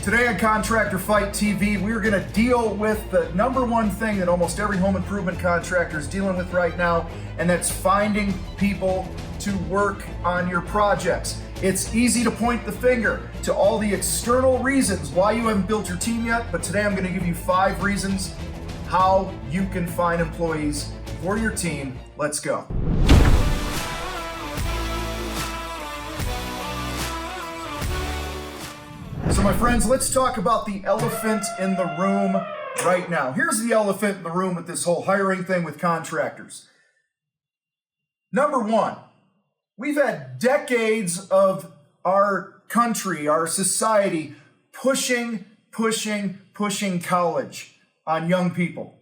Today on Contractor Fight TV, we're going to deal with the number one thing that almost every home improvement contractor is dealing with right now, and that's finding people to work on your projects. It's easy to point the finger to all the external reasons why you haven't built your team yet, but today I'm going to give you 5 reasons how you can find employees for your team. Let's go. So my friends, let's talk about the elephant in the room right now. Here's the elephant in the room with this whole hiring thing with contractors. Number one, we've had decades of our country, our society, pushing college on young people.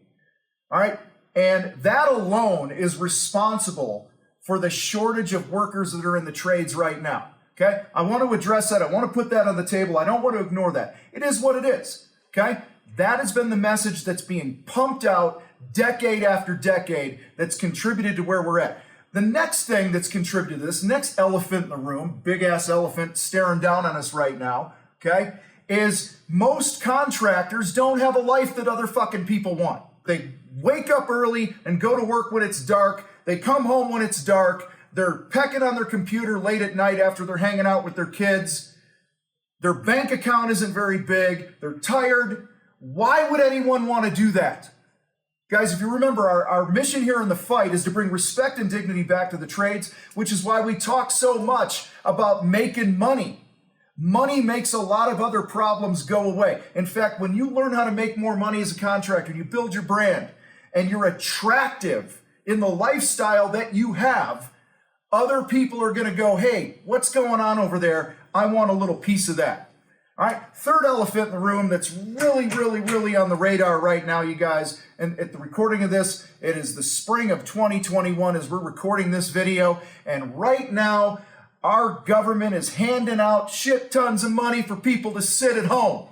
All right? And that alone is responsible for the shortage of workers that are in the trades right now. Okay? I want to address that. I want to put that on the table. I don't want to ignore that. It is what it is. Okay? That has been the message that's being pumped out decade after decade that's contributed to where we're at. The next thing that's contributed to this, next elephant in the room, big ass elephant staring down on us right now, okay, is most contractors don't have a life that other fucking people want. They wake up early and go to work when it's dark. They come home when it's dark. They're pecking on their computer late at night after they're hanging out with their kids. Their bank account isn't very big. They're tired. Why would anyone want to do that? Guys, if you remember, our mission here in the fight is to bring respect and dignity back to the trades, which is why we talk so much about making money. Money makes a lot of other problems go away. In fact, when you learn how to make more money as a contractor, you build your brand, and you're attractive in the lifestyle that you have, other people are going to go, hey, what's going on over there? I want a little piece of that. All right, third elephant in the room that's really on the radar right now, you guys. And at the recording of this, it is the spring of 2021 as we're recording this video. And right now, our government is handing out shit tons of money for people to sit at home.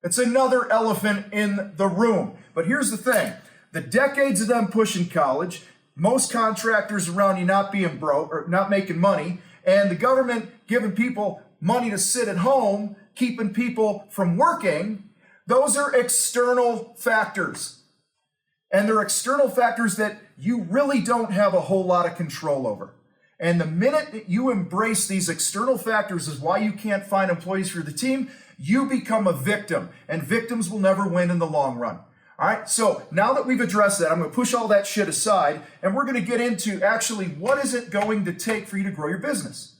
It's another elephant in the room. But here's the thing. The decades of them pushing college, most contractors around you not being broke or not making money, and the government giving people money to sit at home, keeping people from working, those are external factors. And they're external factors that you really don't have a whole lot of control over. And the minute that you embrace these external factors is why you can't find employees for the team, you become a victim. And victims will never win in the long run. All right, so now that we've addressed that, I'm going to push all that shit aside, and we're going to get into actually what is it going to take for you to grow your business,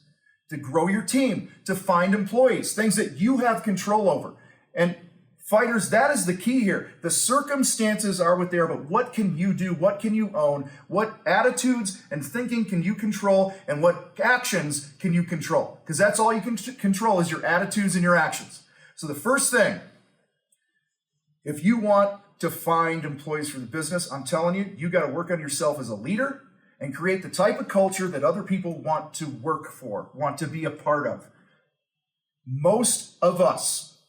to grow your team, to find employees, things that you have control over. And fighters, that is the key here. The circumstances are what they are, but what can you do? What can you own? What attitudes and thinking can you control? And what actions can you control? Because that's all you can control is your attitudes and your actions. So the first thing, if you want to find employees for the business, I'm telling you, you got to work on yourself as a leader and create the type of culture that other people want to work for, want to be a part of. Most of us,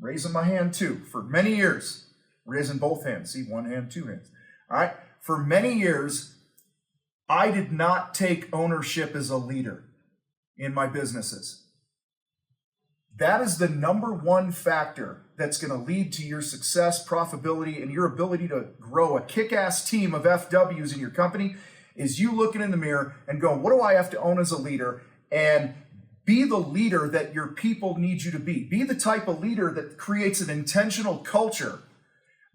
raising my hand too, for many years, raising both hands, see, one hand, two hands. All right, for many years, I did not take ownership as a leader in my businesses. That is the number one factor that's going to lead to your success, profitability, and your ability to grow a kick-ass team of FWs in your company is you looking in the mirror and going, what do I have to own as a leader? And be the leader that your people need you to be. Be the type of leader that creates an intentional culture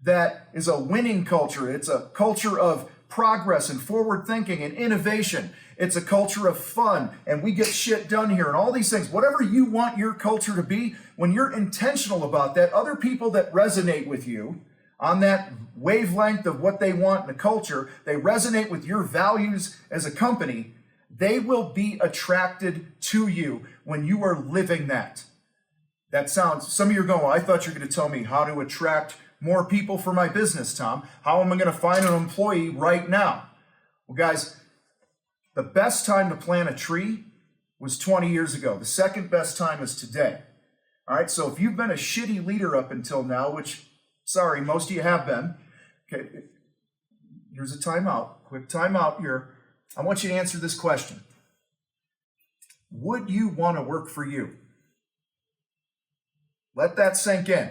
that is a winning culture. It's a culture of progress and forward thinking and innovation. It's a culture of fun and we get shit done here and all these things. Whatever you want your culture to be, when you're intentional about that, other people that resonate with you on that wavelength of what they want in the culture, they resonate with your values as a company, they will be attracted to you when you are living that. That sounds, some of you are going, well, I thought you were going to tell me how to attract more people for my business, Tom. How am I going to find an employee right now? Well, guys, the best time to plant a tree was 20 years ago. The second best time is today. All right, so if you've been a shitty leader up until now, which, sorry, most of you have been, okay, here's a timeout, quick timeout here. I want you to answer this question. Would you want to work for you? Let that sink in.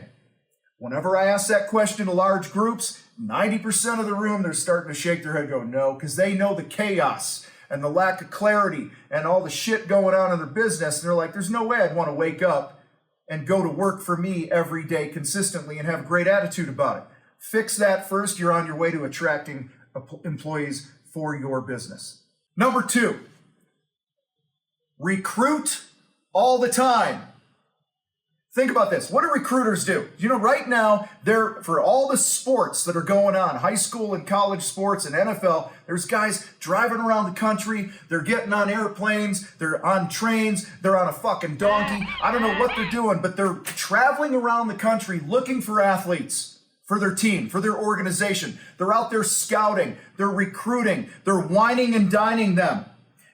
Whenever I ask that question to large groups, 90% of the room, they're starting to shake their head, go, no, because they know the chaos and the lack of clarity and all the shit going on in their business. And they're like, there's no way I'd want to wake up and go to work for me every day consistently and have a great attitude about it. Fix that first. You're on your way to attracting employees for your business. Number 2, recruit all the time. Think about this. What do recruiters do? You know, right now, for all the sports that are going on, high school and college sports and NFL, there's guys driving around the country. They're getting on airplanes. They're on trains. They're on a fucking donkey. I don't know what they're doing, but they're traveling around the country looking for athletes for their team, for their organization. They're out there scouting. They're recruiting. They're wining and dining them.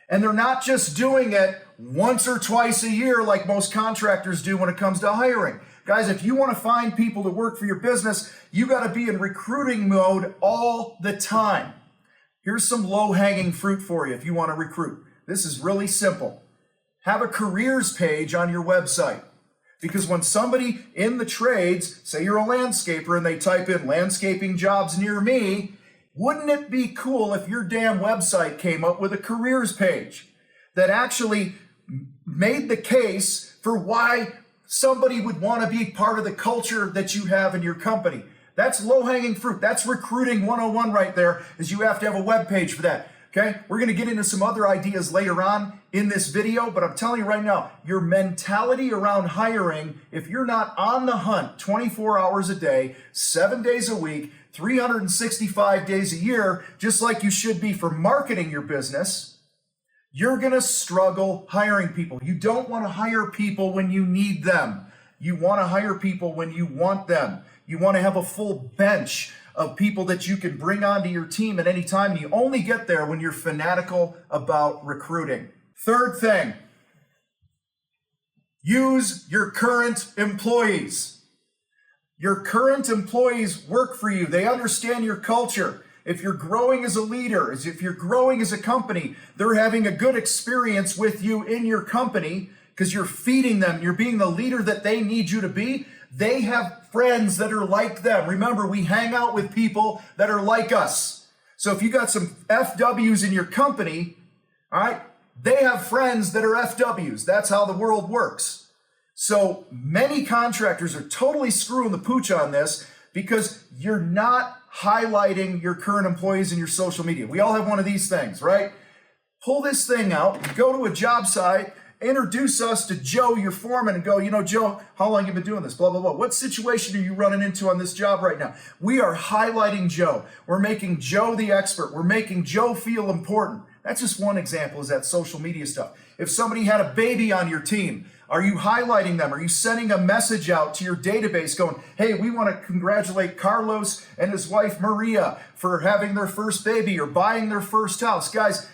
And they're not just doing it once or twice a year like most contractors do when it comes to hiring. Guys, if you want to find people to work for your business, you got to be in recruiting mode all the time. Here's some low-hanging fruit for you if you want to recruit. This is really simple. Have a careers page on your website. Because when somebody in the trades, say you're a landscaper and they type in landscaping jobs near me, wouldn't it be cool if your damn website came up with a careers page that actually made the case for why somebody would want to be part of the culture that you have in your company? That's low-hanging fruit. That's recruiting 101 right there, is you have to have a web page for that. Okay? We're going to get into some other ideas later on in this video, but I'm telling you right now, your mentality around hiring, if you're not on the hunt 24 hours a day, 7 days a week, 365 days a year, just like you should be for marketing your business, you're going to struggle hiring people. You don't want to hire people when you need them. You want to hire people when you want them. You want to have a full bench of people that you can bring onto your team at any time, and you only get there when you're fanatical about recruiting. Third thing, use your current employees. Your current employees work for you. They understand your culture. If you're growing as a leader, if you're growing as a company, they're having a good experience with you in your company because you're feeding them. You're being the leader that they need you to be. They have friends that are like them. Remember, we hang out with people that are like us. So if you got some FWs in your company, all right, they have friends that are FWs. That's how the world works. So many contractors are totally screwing the pooch on this because you're not highlighting your current employees in your social media. We all have one of these things, right? Pull this thing out, go to a job site, introduce us to Joe, your foreman, and go, you know, Joe, how long have you been doing this? Blah, blah, blah. What situation are you running into on this job right now? We are highlighting Joe. We're making Joe the expert. We're making Joe feel important. That's just one example, is that social media stuff. If somebody had a baby on your team, are you highlighting them? Are you sending a message out to your database going, hey, we want to congratulate Carlos and his wife Maria for having their first baby or buying their first house? Guys,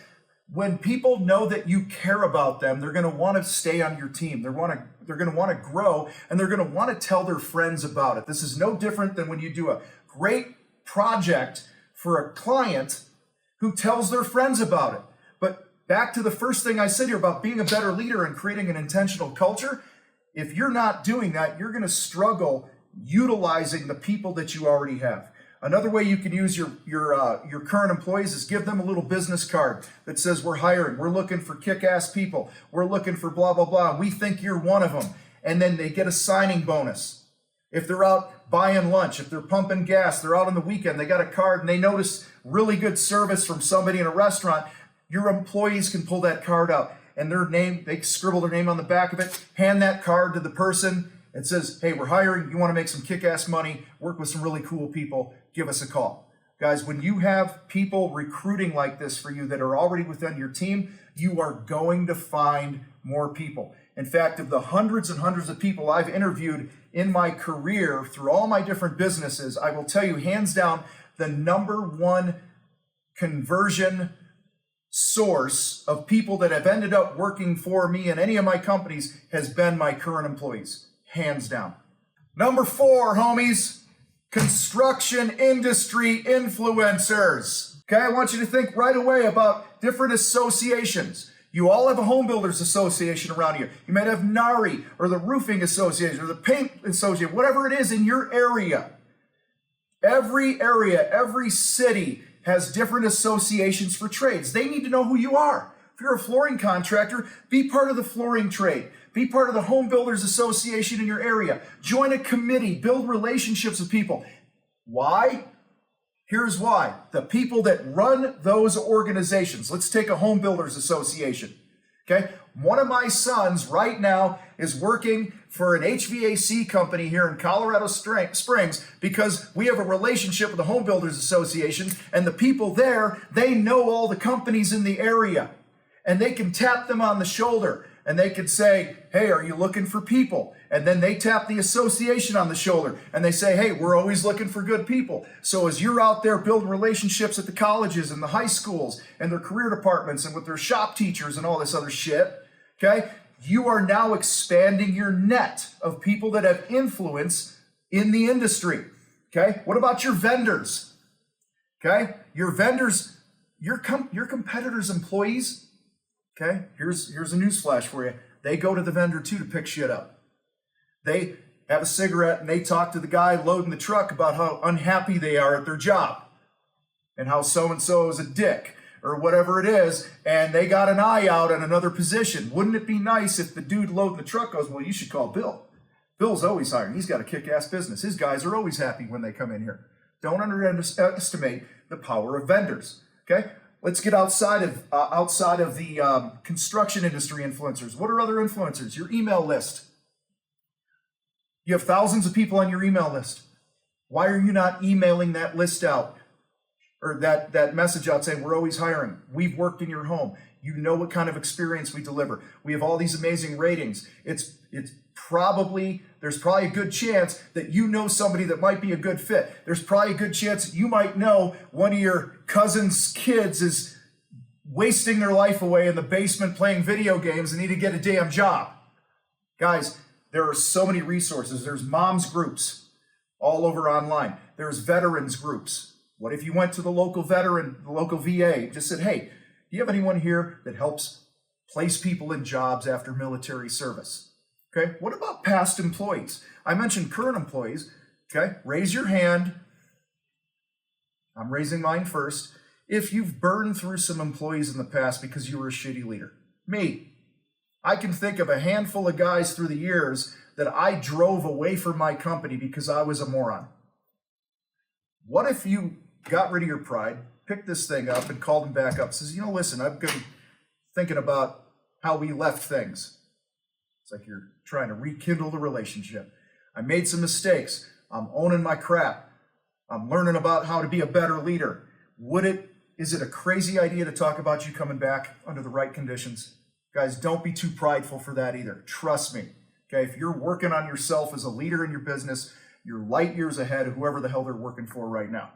when people know that you care about them, they're going to want to stay on your team. They're going to want to grow, and they're going to want to tell their friends about it. This is no different than when you do a great project for a client who tells their friends about it. But back to the first thing I said here about being a better leader and creating an intentional culture. If you're not doing that, you're going to struggle utilizing the people that you already have. Another way you can use your current employees is give them a little business card that says, we're hiring, we're looking for kick-ass people, we're looking for blah, blah, blah, and we think you're one of them. And then they get a signing bonus. If they're out buying lunch, if they're pumping gas, they're out on the weekend, they got a card and they notice really good service from somebody in a restaurant, your employees can pull that card out and their name, they scribble their name on the back of it, hand that card to the person. It says, hey, we're hiring, you want to make some kick-ass money, work with some really cool people, give us a call. Guys, when you have people recruiting like this for you that are already within your team, you are going to find more people. In fact, of the hundreds and hundreds of people I've interviewed in my career through all my different businesses, I will tell you hands down, the number one conversion source of people that have ended up working for me in any of my companies has been my current employees. Hands down. Number 4, homies, construction industry influencers. Okay, I want you to think right away about different associations. You all have a home builders association around you. You might have NARI or the roofing association or the paint association, whatever it is in your area. Every city has different associations for trades. They need to know who you are. If you're a flooring contractor, be part of the flooring trade. Be part of the home builders association in your area. Join a committee, build relationships with people. Why? Here's why. The people that run those organizations, let's take a home builders association, okay? One of my sons right now is working for an HVAC company here in Colorado Springs because we have a relationship with the Home Builders Association, and the people there, they know all the companies in the area, and they can tap them on the shoulder and they could say, hey, are you looking for people? And then they tap the association on the shoulder and they say, hey, we're always looking for good people. So as you're out there building relationships at the colleges and the high schools and their career departments and with their shop teachers and all this other shit, okay, you are now expanding your net of people that have influence in the industry. Okay, what about your vendors? Okay, your vendors, your competitors' employees. Okay, here's a newsflash for you. They go to the vendor too to pick shit up. They have a cigarette and they talk to the guy loading the truck about how unhappy they are at their job and how so-and-so is a dick or whatever it is, and they got an eye out on another position. Wouldn't it be nice if the dude loading the truck goes, well, you should call Bill. Bill's always hiring. He's got a kick-ass business. His guys are always happy when they come in here. Don't underestimate the power of vendors, okay? Let's get outside of the construction industry influencers. What are other influencers? Your email list. You have thousands of people on your email list. Why are you not emailing that list out or that message out saying, we're always hiring. We've worked in your home. You know what kind of experience we deliver. We have all these amazing ratings. There's probably a good chance that you know somebody that might be a good fit. There's probably a good chance that you might know one of your cousin's kids is wasting their life away in the basement playing video games and need to get a damn job. Guys, there are so many resources. There's moms groups all over online. There's veterans groups. What if you went to the local veteran, the local VA, just said, hey, do you have anyone here that helps place people in jobs after military service? Okay, what about past employees? I mentioned current employees. Okay, raise your hand. I'm raising mine first. If you've burned through some employees in the past because you were a shitty leader. Me. I can think of a handful of guys through the years that I drove away from my company because I was a moron. What if you got rid of your pride, picked this thing up and called them back up, says, you know, listen, I've been thinking about how we left things. It's like you're trying to rekindle the relationship. I made some mistakes. I'm owning my crap. I'm learning about how to be a better leader. Is it a crazy idea to talk about you coming back under the right conditions? Guys, don't be too prideful for that either. Trust me. Okay, if you're working on yourself as a leader in your business, you're light years ahead of whoever the hell they're working for right now.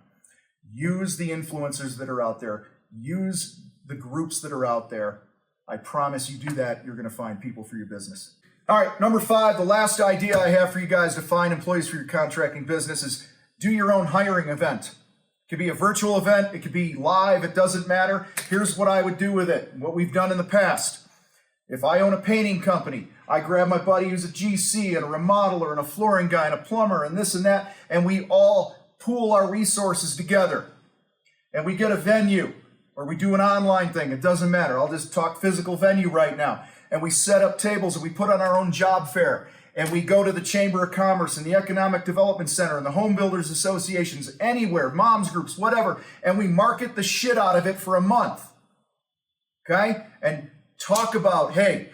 Use the influencers that are out there. Use the groups that are out there. I promise you do that, you're going to find people for your business. All right, number 5, the last idea I have for you guys to find employees for your contracting business is do your own hiring event. It could be a virtual event. It could be live. It doesn't matter. Here's what I would do with it, what we've done in the past. If I own a painting company, I grab my buddy who's a GC and a remodeler and a flooring guy and a plumber and this and that, and we all pool our resources together. And we get a venue, or we do an online thing. It doesn't matter. I'll just talk physical venue right now. And we set up tables and we put on our own job fair. And we go to the Chamber of Commerce and the Economic Development Center and the Home Builders Associations, anywhere, moms groups, whatever. And we market the shit out of it for a month. Okay? And talk about, hey,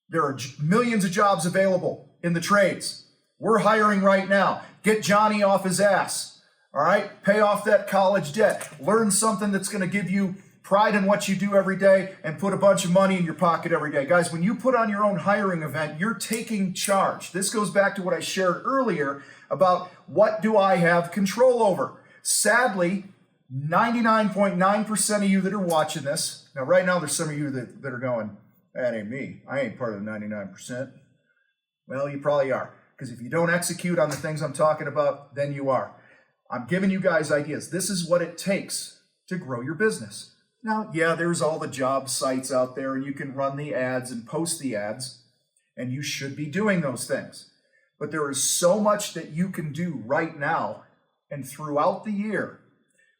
there are millions of jobs available in the trades. We're hiring right now. Get Johnny off his ass. All right? Pay off that college debt. Learn something that's going to give you pride in what you do every day and put a bunch of money in your pocket every day. Guys, when you put on your own hiring event, you're taking charge. This goes back to what I shared earlier about what do I have control over. Sadly, 99.9% of you that are watching this, now right now there's some of you that are going, that ain't me. I ain't part of the 99%. Well, you probably are. Because if you don't execute on the things I'm talking about, then you are. I'm giving you guys ideas. This is what it takes to grow your business. Now, yeah, there's all the job sites out there, and you can run the ads and post the ads, and you should be doing those things. But there is so much that you can do right now and throughout the year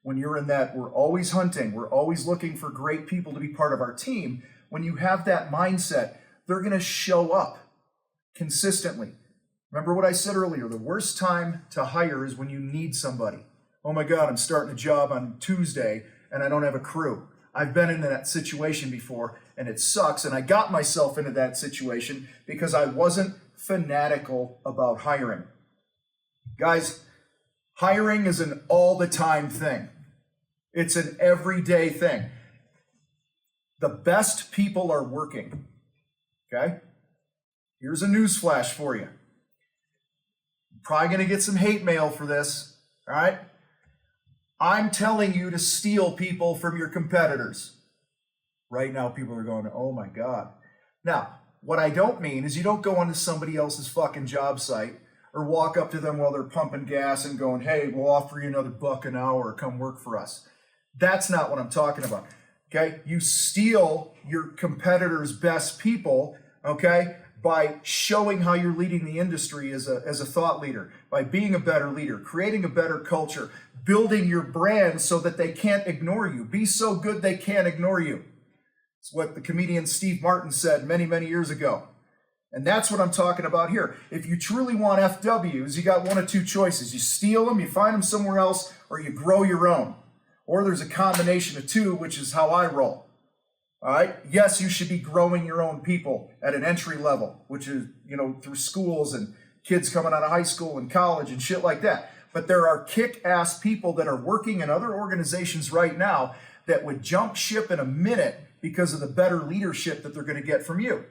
when you're in that we're always hunting, we're always looking for great people to be part of our team. When you have that mindset, they're going to show up consistently. Remember what I said earlier, the worst time to hire is when you need somebody. Oh my God, I'm starting a job on Tuesday and I don't have a crew. I've been in that situation before and it sucks, and I got myself into that situation because I wasn't fanatical about hiring. Guys, hiring is an all the time thing. It's an everyday thing. The best people are working, okay? Here's a news flash for you. I'm probably going to get some hate mail for this, all right? I'm telling you to steal people from your competitors. Right now, people are going, oh my God. Now, what I don't mean is you don't go onto somebody else's fucking job site or walk up to them while they're pumping gas and going, hey, we'll offer you another $1 an hour, come work for us. That's not what I'm talking about, okay? You steal your competitors' best people, okay, by showing how you're leading the industry as a thought leader, by being a better leader, creating a better culture, building your brand so that they can't ignore you. Be so good they can't ignore you. It's what the comedian Steve Martin said many, many years ago. And that's what I'm talking about here. If you truly want FWs, you got one of two choices. You steal them, you find them somewhere else, or you grow your own. Or there's a combination of two, which is how I roll. All right? Yes, you should be growing your own people at an entry level, which is, through schools and kids coming out of high school and college and shit like that. But there are kick-ass people that are working in other organizations right now that would jump ship in a minute because of the better leadership that they're going to get from you.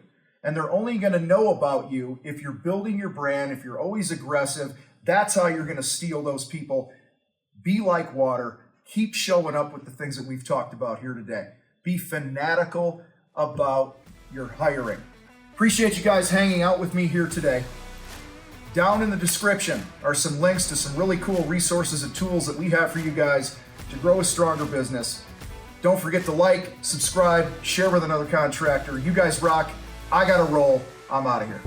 And they're only going to know about you if you're building your brand, if you're always aggressive. That's how you're going to steal those people. Be like water. Keep showing up with the things that we've talked about here today. Be fanatical about your hiring. Appreciate you guys hanging out with me here today. Down in the description are some links to some really cool resources and tools that we have for you guys to grow a stronger business. Don't forget to like, subscribe, share with another contractor. You guys rock. I gotta roll. I'm out of here.